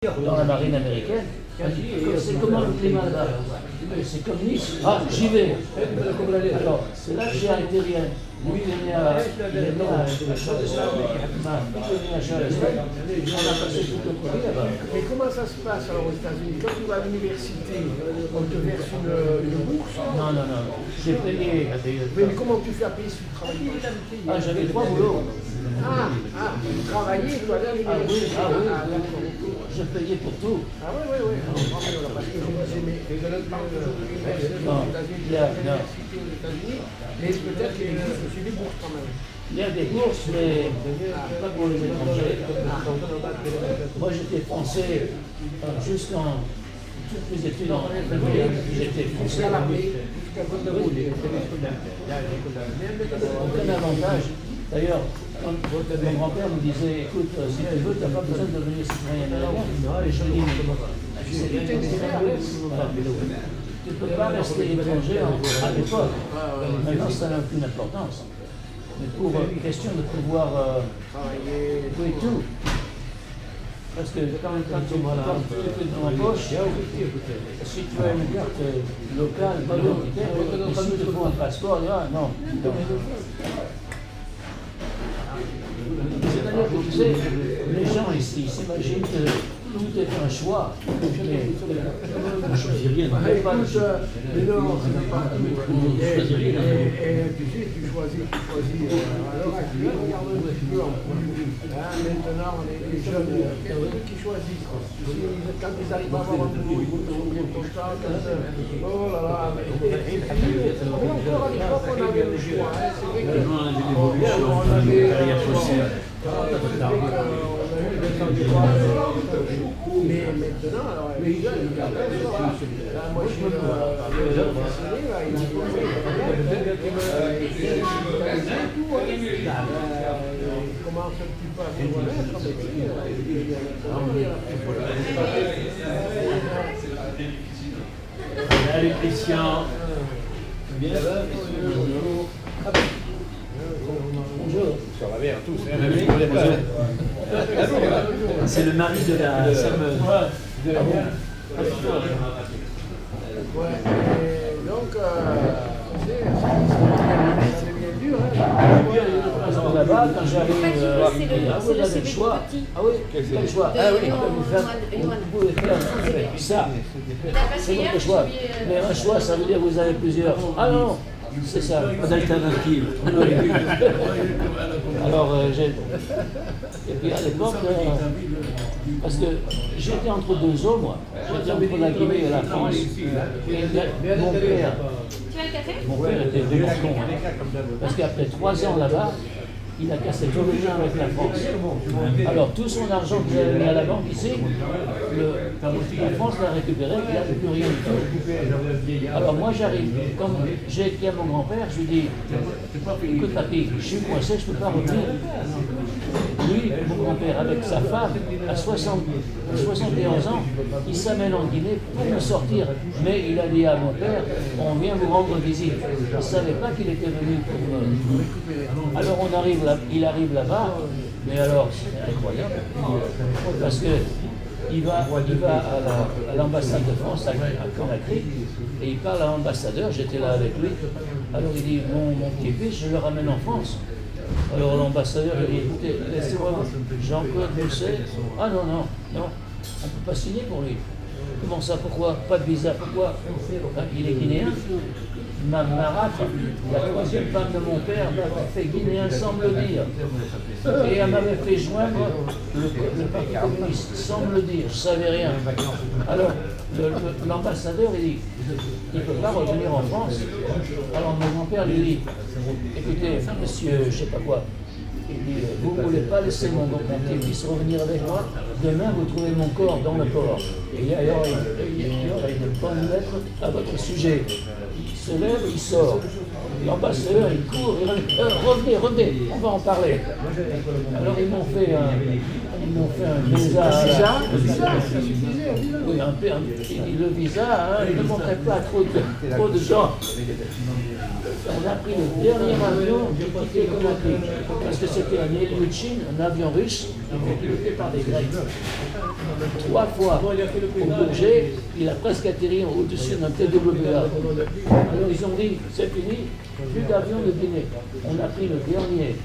dans la marine américaine. C'est comment le climat là-bas? C'est comme Nice. Ah, j'y vais. Alors, c'est là que j'ai atterri. Lui, il est né à Charleston. On a passé toute notre vie là-bas. Mais comment ça se passe alors aux États-Unis? Quand tu vas à l'université, on te verse une bourse? Non, non, non. J'ai payé. Mais comment tu fais à payer si tu travailles pas? Ah, j'avais 3 boulots. Tu travaillais, tu allais à l'université. Ah oui. Je payais pour tout. Ah oui, oui, oui. Parce que je me disais, mais les parle aujourd'hui, Il y a, aux États-Unis, mais peut-être qu'il existe aussi des bourses quand même. il y a des bourses, mais pas pour les étrangers. Moi, j'étais français jusqu'en toutes mes études en j'étais français. Aucun avantage. D'ailleurs, mon grand-père me disait, écoute, si tu veux, tu n'as pas besoin de devenir citoyen américain. Et je lui dis, tu ne peux pas rester étranger à l'époque. Maintenant, ça n'a aucune importance. Mais pour question de pouvoir oui, tout. Parce que quand tu es dans la poche, si tu as une carte locale, identitaire, et si tu faut un passeport, non. C'est-à-dire que tu sais, les gens ici s'imaginent que tout est un choix. On ne choisit rien. Non, c'est pas partout. Et tu sais, tu choisis. Alors actuellement, regarde un petit peu en plus. Maintenant, les jeunes, qui choisissent. Quand ils arrivent à avoir un boulot, ils sont bien contents. Oh là là. Et puis, encore à l'époque, on avait le choix. C'est vrai qu'on avait mais maintenant, alors, les jeunes, ils gardent moi, je suis commence un petit peu à se remettre, Salut Christian. Bien. Bonjour. Ça va bien, tous. C'est le mari de la serveuse. Donc, ça devient dur. Là-bas, quand j'arrive, vous avez le choix. Ah oui, quel choix? Ah oui, vous pouvez faire ça. C'est votre choix. Mais un choix, ça veut dire que vous avez plusieurs. Ah non, c'est ça. Pas d'alternative. Alors, et puis à l'époque, parce que j'étais entre deux eaux, moi. J'étais entre la Guinée et la France. Et mon père était vraiment con. Parce qu'après 3 ans là-bas, il a cassé tout le lien avec la France. Alors tout son argent qu'il avait mis à la banque ici, la France l'a récupéré, il n'a plus rien du tout. Alors moi j'arrive, comme j'ai écrit à mon grand-père, je lui dis, écoute papy, je suis coincé, je ne peux pas revenir. Lui, mon grand-père, avec sa femme, à 71 ans, il s'amène en Guinée pour me sortir. Mais il a dit à mon père, on vient vous rendre visite. Je ne savais pas qu'il était venu pour me... Alors il arrive là-bas, mais alors c'est incroyable, parce que il va à l'ambassade de France à Conakry et il parle à l'ambassadeur, j'étais là avec lui. Alors il dit, mon petit fils, je le ramène en France. Alors l'ambassadeur lui dit, écoutez, laissez-moi, Jean-Claude Mousset. Ah non, non, non, on ne peut pas signer pour lui. Comment ça, pourquoi? Pas de visa, pourquoi? Il est guinéen. Ma marâtre, la troisième femme de mon père, m'avait fait guinéen sans me le dire. Et elle m'avait fait joindre le Parti communiste sans me le dire, je ne savais rien. Alors, l'ambassadeur, il dit, il ne peut pas revenir en France. Alors mon grand-père lui dit, écoutez, monsieur, je ne sais pas quoi, il dit, vous ne voulez pas laisser mon petit-fils revenir avec moi? Demain, vous trouvez mon corps dans le port. Et il y aura une bonne lettre à votre sujet. Il se lève, il sort. L'ambassadeur, il court, il dit, revenez, on va en parler. Alors ils m'ont fait ils m'ont fait un visa. Ça suffisait. Oui, le visa, hein, il ne montrait pas trop de gens. On a pris le dernier avion du quitté Conakry, parce que c'était un Ilyushin, un avion russe, piloté par des Grecs. 3 fois pour bouger, il a presque atterri au-dessus d'un TWA. Alors ils ont dit, c'est fini, plus d'avion de Guinée. On a pris le dernier.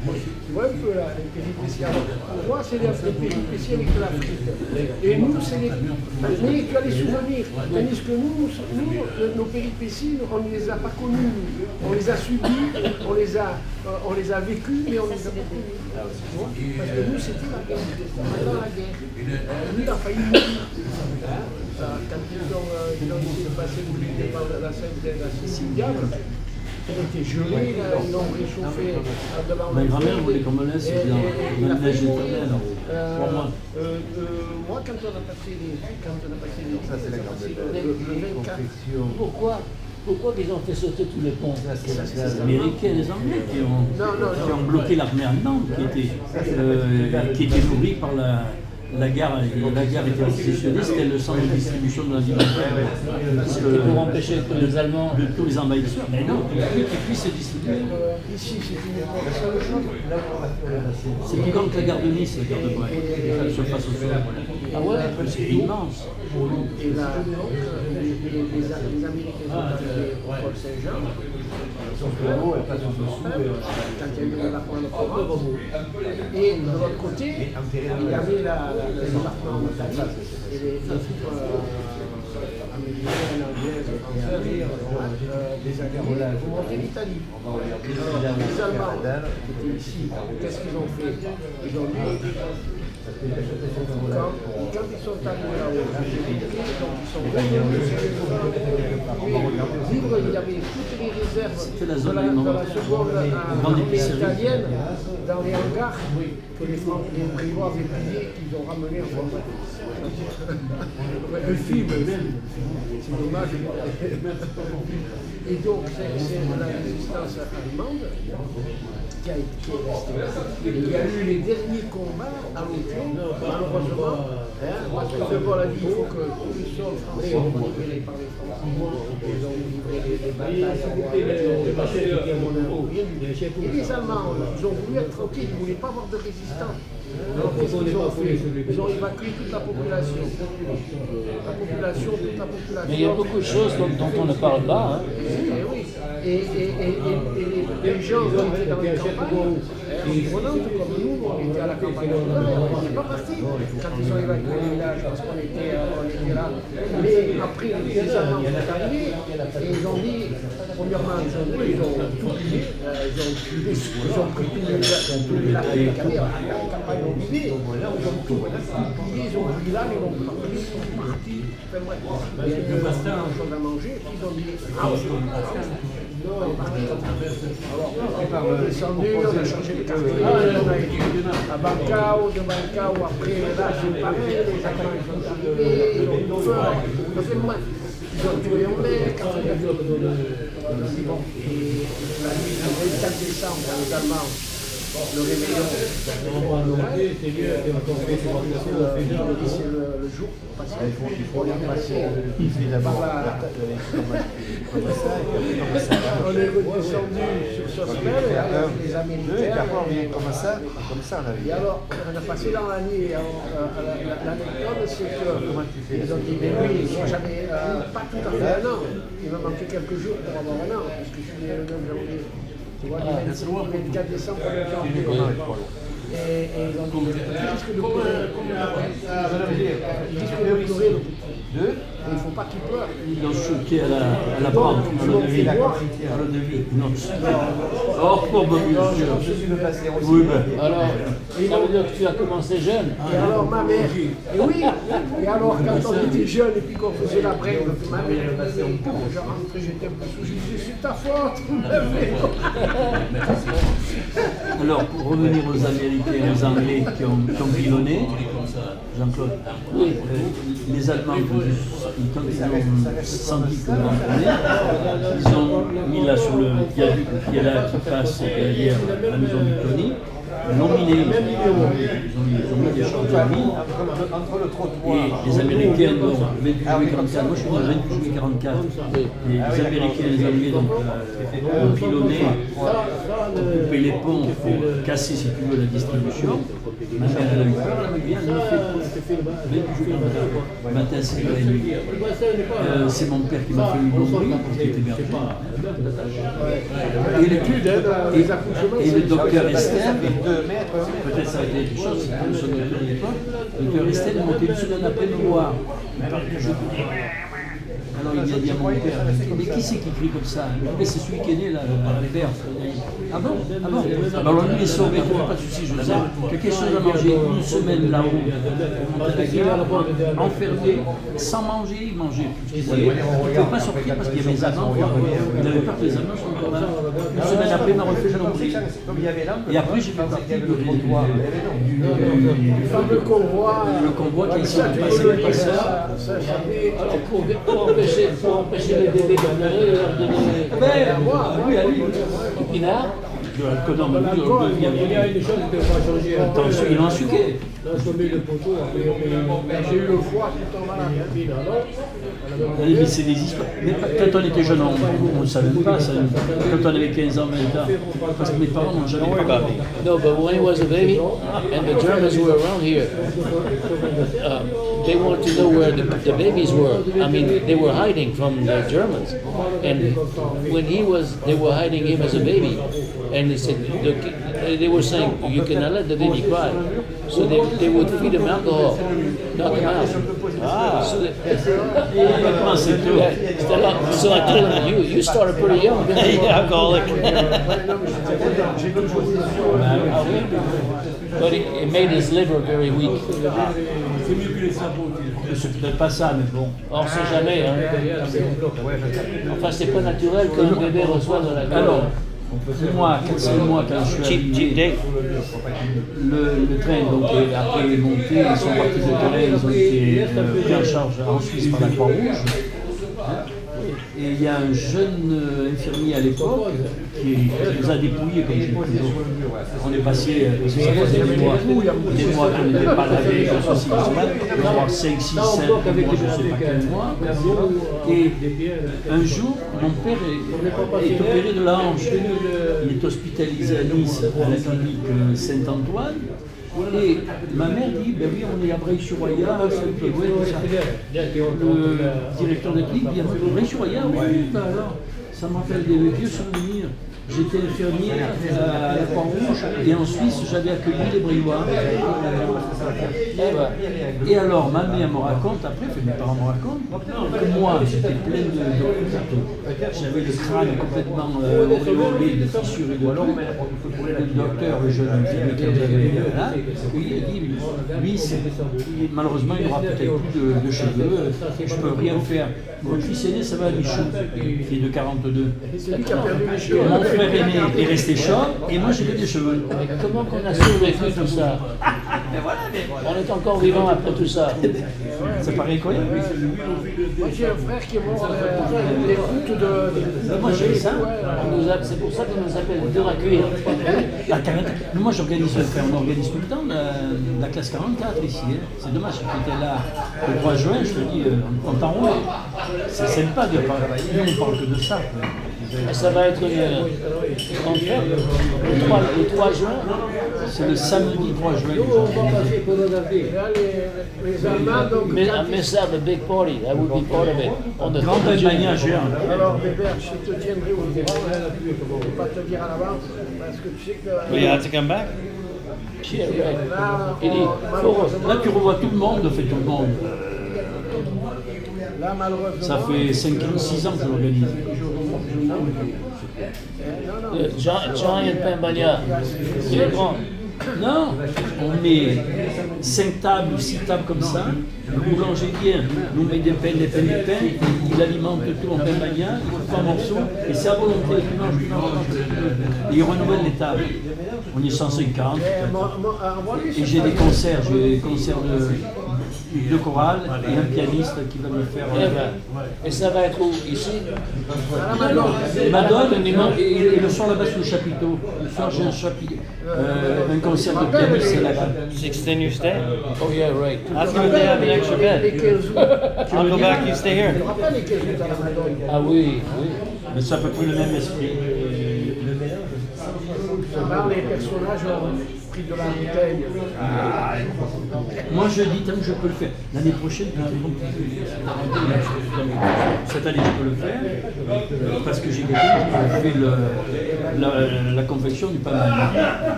Tu vois un peu là, les péripéties. Pour moi, c'est les péripéties avec l'Afrique. Et nous, c'est les. Mais tu as les souvenirs. Tandis que nous, nos péripéties, on ne les a pas connues. On les a subies, on les a vécues, mais on ne les a pas connues. Parce que nous, c'était la guerre. Pendant la guerre. Lui, il a failli mourir. Quand ils ont essayé de passer par la Sicile, elle était gelée, ils l'ont réchauffée devant Ma grand-mère voulait qu'on me laisse dans la neige éternelle. Moi, quand on a passé les Ça, c'est la grande confection. Pourquoi ils ont fait sauter tous les ponts? Les Américains et les Anglais qui ont bloqué l'armée allemande, qui était nourrie par la gare était sécessionniste, c'était le centre de distribution de l'alimentaire. C'était pour empêcher que les Allemands... De tous les envahisseurs. Mais non, qu'ils puissent se distribuer. Ici, c'est une époque. C'est plus grand que la gare de Nice, la gare de Brest. La surface au sol. Ah ouais? C'est immense. Et là, les Américains sont arrivés au Pôle Saint-Jean. Quand il y a eu la Provence. Et de l'autre côté, il y avait le département en Italie et les troupes américaines, anglaises, françaises, des Alliés pour monter l'Italie. Les Allemands qui étaient ici, qu'est-ce qu'ils ont fait? Ils ont dit, quand ils sont arrivés là-haut, ils sont revenus vivre, il y avait toutes les réserves de la seconde armée italienne dans les hangars que les Prévois avaient pillés, qu'ils ont ramenés en France. Un film même, c'est dommage. Et donc, c'est la résistance allemande qui a été restée. Il y a eu les derniers combats à l'Éthiopie, malheureusement, parce que De Gaulle a dit qu'il faut que tous les soldats français soient libérés par les Français. Ils ont livré des batailles et les Allemands, ils ont voulu être tranquilles, ils ne voulaient pas avoir de résistants. Alors qu'est-ce qu'ils ont fait? Ils ont évacué toute la population. Toute la population. Mais il y a beaucoup de choses dont on ne parle pas. Hein. Et les gens qui étaient dans les campagnes, environnantes comme nous, on était à la campagne, on n'est pas partis quand ils ont évacué les villages parce qu'on était là. Mais après, les Allemands sont arrivés et ils ont dit, premièrement, ils ont tout pillé, ils ont pris tous les lacs qu'il y avait à la campagne occupée, ils ont tout pillé, ils ont pris là, ils ont pris, ils sont partis. Enfin bref, il y a eu chose à manger, ils ont dit, ah oui, alors, on est descendu, on a changé de quartier, on a été à Bancao, de Bancao, après là c'est pareil, les Allemands ils sont arrivés, ils ont tout fait, ils ont tué un mec, et la nuit du 24 décembre, les Allemands, le réveillon, c'est le jour, parce qu'il faut les passer par la... On est redescendu sur Sosbel, les Américains. Et alors, on a passé dans la nuit. L'anecdote, c'est qu'ils ont dit, mais oui, moi j'avais pas tout à fait un an. Il m'a manqué quelques jours pour avoir un an, parce que je suis né le 9 janvier. Tu vois, le 24 décembre, le janvier. Et ils ont dit, ils risquent de pleurer. Ils risquent de pleurer le petit. Il ne faut pas qu'il pleure. Ils l'ont choqué à la banque, à l'eau de vie. Oh, pauvre monsieur. Oui, ben. Alors, ça veut dire que tu as commencé jeune. Et alors ma mère, et oui, et alors quand on était jeune et puis qu'on faisait la brève, ma mère me disait, je rentrais, j'étais un peu sous, je disais, c'est ta faute. Alors, pour revenir aux Américains et aux Anglais qui ont pilonné, Jean-Claude, les Allemands, quand ils ont senti que le vent tournait, ils ont mis là sur le viaduc qui est là, qui passe derrière la maison du Tony, l'ont miné. Ils ont mis des choses de mine. Et les Américains, donc, 28 juillet 44, moi je suis né le 28 juillet 44. Et les Américains et les Anglais donc, ont pilonné pour couper les ponts, pour casser, si tu veux, la distribution. Ma mère, elle a eu peur, elle m'a dit, elle me fait 28 juillet 44. Matin, c'est la nuit. C'est mon père qui m'a fait une bomberie, parce qu'il était berger. Et le docteur Estelle, peut-être ça a été quelque chose, c'était le son docteur de l'époque, le docteur Estelle est monté une semaine après me voir. Il parle que je Alors il a dit à mon père, mais qui c'est qui crie comme ça? Mais c'est celui qui est né là, le père. Ah bon? Ah bon? Alors lui il est sauvé, pas de soucis, je sais. Quelque chose à manger, une semaine là-haut, enfermé, sans manger, il mangeait plus. Il ne pouvait pas sortir parce qu'il y avait les amants. Il avait peur que les amants soient encore là. Une semaine après, il m'a refait une bomberie. Et après, j'ai fait partie le convoi qui est ici de passer le passeur. Pour empêcher les bébés de pleurer, leur donner Oui, à lui. épinards. Il y a une chose qui ne va pas changer. Attention, il en suquait. Là, je mets le poteau, j'ai eu le foie tout en malade. Mais c'est des histoires. Mais quand on était jeune, on ne savait pas ça. Quand on avait 15 ans, 20 ans. Parce que mes parents n'ont jamais parlé. No, but when he was a baby, and the Germans were around here, they wanted to know where the babies were. I mean, they were hiding from the Germans. And when they were hiding him as a baby. And they said, they were saying, you cannot let the baby cry. So they would feed him alcohol, knock him out. So so I told him, you started pretty young. Alcoholic. But it made his liver very weak. C'est peut-être pas ça, mais bon. On ne sait jamais. Hein. Enfin, c'est pas naturel qu'un bébé reçoive de la Alors, moi, 4-5 mois quand je suis arrivé, le train donc, après est monté, ils sont partis de terrain, ils ont été pris en charge en Suisse par la Croix-Rouge. Et il y a un jeune infirmier à l'époque qui nous a dépouillés comme j'ai dit. On est passé, parce que ça faisait des mois qu'on n'était pas lavé, comme ceci, comme cela, voire 5, 6, 7 mois, je ne sais pas quel mois. Et un jour, mon père est opéré de la hanche. Il est hospitalisé à Nice, à la clinique Saint-Antoine. Et ma mère dit, ben oui, on est à Breil-sur-Roya, c'est un peu loin, tout ça. Le directeur de clinique dit, Breil-sur-Roya, oui, ben alors, ça me rappelle des vieux souvenirs. J'étais infirmier à la Croix-Rouge et en Suisse, j'avais accueilli les Brillois. Et alors, ma mère me raconte, après, mes parents me racontent, que moi, j'étais plein de j'avais le crâne complètement auréolé de fissures et de tout. Le docteur, le jeune infirmier qui avait là, il a dit, lui, malheureusement, il n'aura peut-être plus de cheveux, je ne peux rien faire. Mon fils aîné, ça va à Michou, qui est de 42. C'est lui qui a perdu les cheveux. Mon frère aîné est resté chauve et moi j'ai que des cheveux. Mais comment qu'on a survécu tout ça? On est encore vivant après tout ça. Ça paraît incroyable. Moi j'ai un frère qui est mort des routes de... Moi j'ai ça. C'est pour ça qu'on nous appelle dur à cuire. Moi j'organise, on organise tout le temps la classe 44 ici. Hein. C'est dommage, j'étais là le 3 juin, je te dis, on t'enroule. C'est sympa de parler. Nous on parle que de ça. Ça va être en fait, le 3 juin. C'est le samedi 3 juin. Mais ça, the big party, that would be part of it. On the Grand bain géant. Alors Bébert, je te tiendrai au courant, je ne vais pas te dire à l'avance, parce que tu sais que... We have to come back. Là tu revois tout le monde, fait tout le monde. Là, malheureusement... Ça fait 5-6 ans que je l'organise. Giant Pembagna, il est grand. Non, on met 5 tables ou 6 tables comme ça, le boulanger vient, nous met des pains, il alimente tout en pain bagna, il coupe en morceaux, et c'est à volonté, il mange. Et il renouvelle les tables. On est 150. Et j'ai des concerts, deux chorales et un pianiste qui va me faire. Et ça va être où? Ici? Madone, et le soir là-bas sous le chapiteau. Le soir j'ai un concert de pianiste là-bas. 16 you stay? Oh yeah, right. Ask them if they have an extra bed. I'll go back, you stay here. Ah oui, oui. Mais c'est à peu près le même esprit. Les personnages ont pris de la bouteille. Moi je dis tant que je peux le faire. L'année prochaine, cette année je peux le faire parce que j'ai quelqu'un qui fait la confection du pain maillot.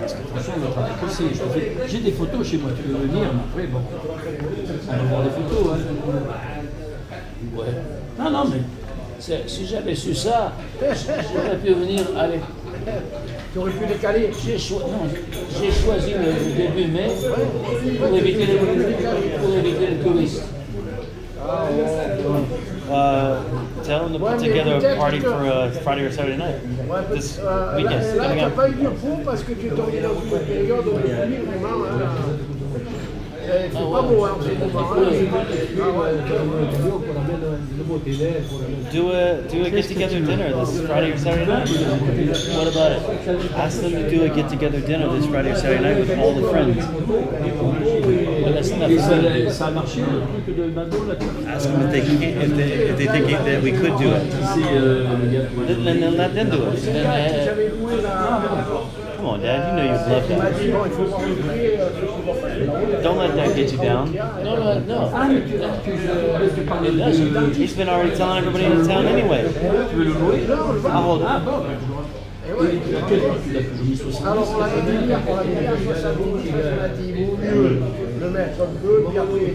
Parce que de toute façon on ne travaille que c'est. J'ai des photos chez moi, tu veux venir, mais après bon, on va voir des photos. Hein. Ouais. Non mais. Si j'avais su ça, j'aurais pu venir avec. Tu aurais pu décaler. J'ai choisi le début mai pour éviter les touristes. Tell them to put together a party for Friday or Saturday night. This weekend. Là, Coming tu n'as up. pas eu de pour parce que tu es tombé dans une période où vraiment. C'est pas beau, hein, c'est Do a get together dinner this Friday or Saturday night. What about it? Ask them to do a get together dinner this Friday or Saturday night with all the friends. Et ça a marché le truc de Mado là. Ask them if they think that we could do it. And then let them do it. j'avais loué la. Come on, Dad. You know you'd love Il m'a that. dit, bon, il faut se rentrer, Don't let that get you down. Non. He's been already telling everybody in town anyway. Tu veux le louer? I'll hold it. Ah bon, alors on l'avait dit, on a 70, on a dit, il vaut mieux le mettre un peu, puis après.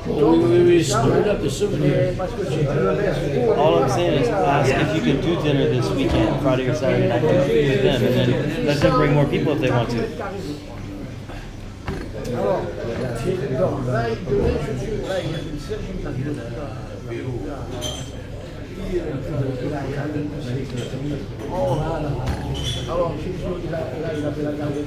Oui, c'est souvenir. Parce que si tu le laisses trop. All I'm saying is ask if you can do dinner this weekend, Friday or Saturday night, with them, and then let them bring more people if they want to. Alors, là, demain, je suis là, il y a une certaine alors, il a fait la garde de